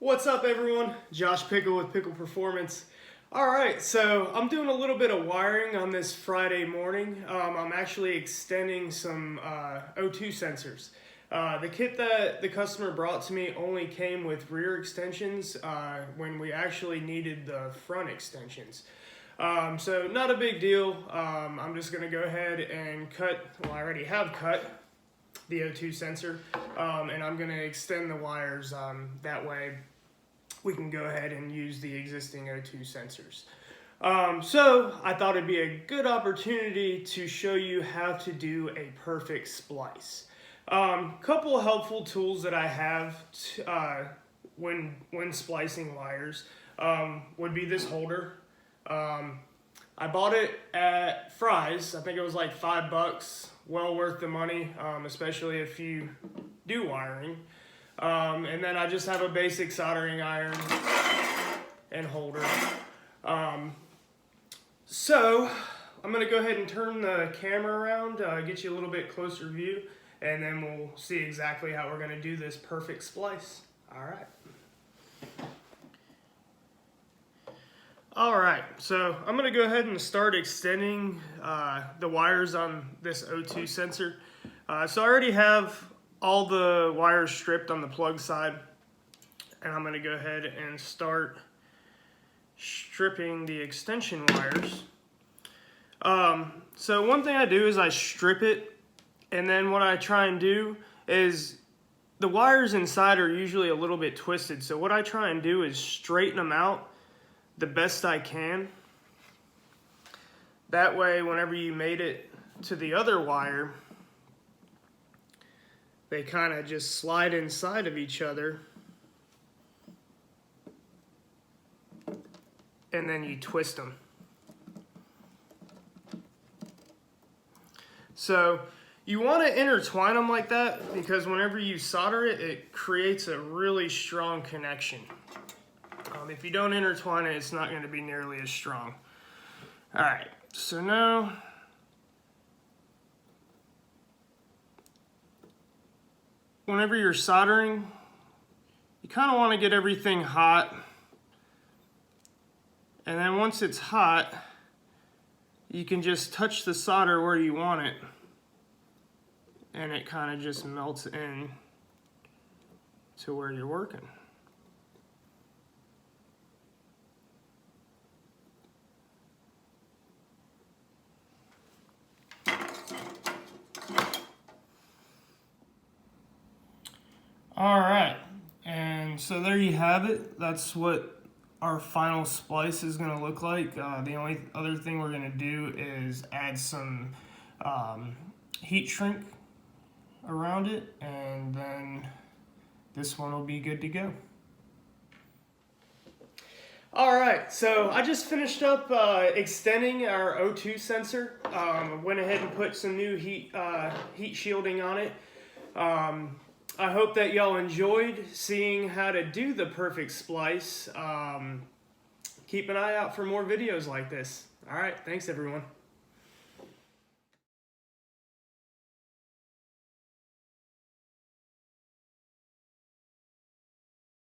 What's up everyone? Josh Pickle with Pickle Performance. Alright, so I'm doing a little bit of wiring on this Friday morning. I'm actually extending some O2 sensors. The kit that the customer brought to me only came with rear extensions when we actually needed the front extensions. So not a big deal. I'm just going to go ahead and cut, well I already have cut the O2 sensor, and I'm going to extend the wires that way we can go ahead and use the existing O2 sensors. So I thought it'd be a good opportunity to show you how to do a perfect splice. Couple helpful tools that I have when splicing wires would be this holder. I bought it at Fry's. I think it was like $5. Well worth the money, especially if you do wiring. And then I just have a basic soldering iron and holder. So I'm going to go ahead and turn the camera around, get you a little bit closer view, and then we'll see exactly how we're going to do this perfect splice. Alright, so I'm going to go ahead and start extending the wires on this O2 sensor. So I already have all the wires stripped on the plug side, and I'm going to go ahead and start stripping the extension wires. So one thing I do is I strip it, and then what I try and do is the wires inside are usually a little bit twisted, so what I try and do is straighten them out the best I can. That way whenever you made it to the other wire, they kind of just slide inside of each other, and then you twist them. So you want to intertwine them like that, because whenever you solder it, it creates a really strong connection. If you don't intertwine it, it's not going to be nearly as strong. Alright, so now whenever you're soldering, you kind of want to get everything hot, and then once it's hot, you can just touch the solder where you want it, and it kind of just melts in to where you're working. Alright, and so there you have it. That's what our final splice is going to look like. The only other thing we're going to do is add some heat shrink around it, and then this one will be good to go. Alright, so I just finished up extending our O2 sensor. Went ahead and put some new heat shielding on it. I hope that y'all enjoyed seeing how to do the perfect splice. Keep an eye out for more videos like this. Alright, thanks everyone.